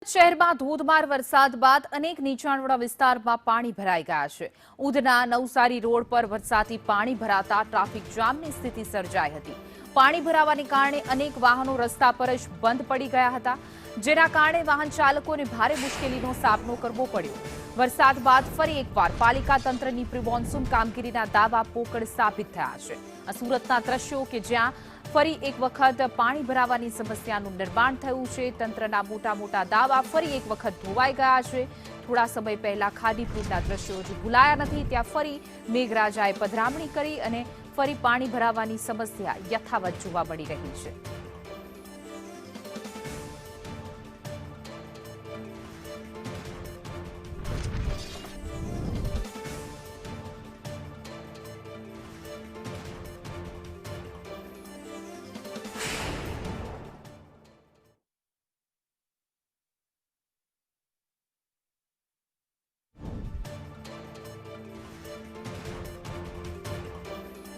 શહેરમાં ધોધમાર વરસાદ બાદ અનેક નીચાણવાળા વિસ્તારમાં પાણી ભરાઈ ગયા છે। ઉધના નવસારી રોડ પર વરસાદી પાણી ભરાતા ટ્રાફિક જામની સ્થિતિ સર્જાઈ હતી। પાણી ભરાવાને કારણે અનેક વાહનો રસ્તા પર જ બંધ પડી ગયા હતા, જેના કારણે વાહન ચાલકોને ભારે મુશ્કેલીનો સામનો કરવો પડ્યો। વરસાદ બાદ ફરી એકવાર પાલિકા તંત્રની પ્રી મોન્સૂન કામગીરીના દાવા પોકળ સાબિત થયા છે। આ સુરતના દ્રશ્યો કે જ્યાં ફરી એક વખત પાણી ભરાવાની સમસ્યાનું નિર્માણ થયું છે। તંત્રના મોટા દાવા ફરી એક વખત ધોવાઈ ગયા છે। થોડા સમય પહેલા ખાડીપુરના દ્રશ્યો હજુ ભૂલાયા નથી, ત્યાં ફરી મેઘરાજાએ પધરામણી કરી અને ફરી પાણી ભરાવાની સમસ્યા યથાવત જોવા મળી રહી છે।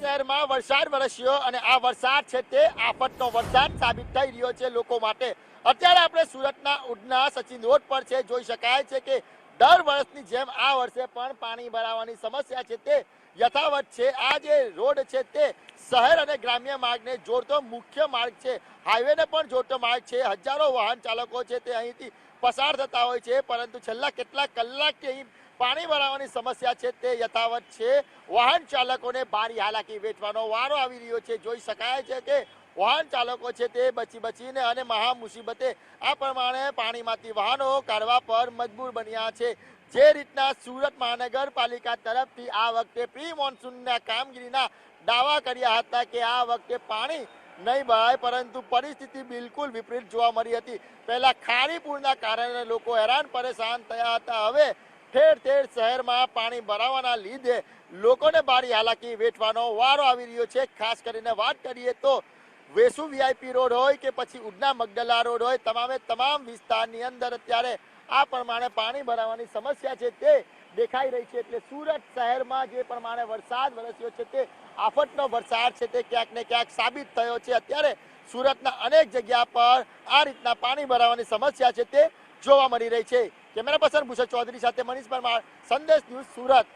શહેરમાં વરસાદ વરસ્યો અને આ વરસાદ છે તે આફતનો વરસાદ સાબિત થઈ રહ્યો છે લોકો માટે। અત્યારે આપણે સુરતના ઉધના સચિન રોડ પર છે, જોઈ શકાય છે કે દર વર્ષની જેમ આ વર્ષે પણ પાણી ભરાવાની સમસ્યા છે તે યથાવત છે। આ જે રોડ છે તે શહેર અને ગ્રામ્ય માર્ગને જોડતો મુખ્ય માર્ગ છે, હાઈવેને પણ જોડતો માર્ગ છે। હજારો વાહન ચાલકો છે તે અહીંથી પસાર થતા હોય છે, પરંતુ છેલ્લા કેટલાક કલાકથી અહીં પાણી ભરાવાની સમસ્યા છે તે યથાવત છે। વાહન ચાલકોને ભારે હાલાકી વેઠવાનો વારો આવી રહ્યો છે। જોઈ શકાય છે કે વાહન ચાલકો છે તે બચીને અને મહા મુસીબતે આ પ્રમાણે પાણીમાંથી વાહનો કાઢવા પર મજબૂર બન્યા છે। જે રીતના સુરત મહાનગરપાલિકા તરફથી આ વખતે પ્રી મોન્સૂનના કામગીરીના દાવા કર્યા હતા કે આ વખતે પાણી નહીં ભરાય, પરંતુ પરિસ્થિતિ બિલકુલ વિપરીત જોવા મળી હતી। પહેલા ખાડીપુરના કારણે લોકો હેરાન પરેશાન થયા હતા, હવે ઠેર ઠેર શહેરમાં પાણી ભરાવાના લીધે લોકોને ભારે હાલાકી વેઠવાનો વારો આવી રહ્યો છે। ખાસ કરીને વાત કરીએ તો વેસુ વીઆઈપી રોડ હોય કે પછી ઉધના મગદલા રોડ હોય, તમામ વિસ્તારની અંદર અત્યારે આ પ્રમાણે પાણી ભરાવાની સમસ્યા છે તે દેખાઈ રહી છે। એટલે સુરત શહેરમાં જે પ્રમાણે વરસાદ વરસ્યો છે તે આફતનો વરસાદ છે તે ક્યાંક ને ક્યાંક સાબિત થયો છે। અત્યારે સુરતના અનેક જગ્યા પર આ રીતના પાણી ભરાવાની સમસ્યા છે તે જોવા મળી રહી છે। કેમેરા પર્સન ભૂષણ ચૌધરી સાથે મનીષ પરમાર, સંદેશ ન્યૂઝ, સુરત।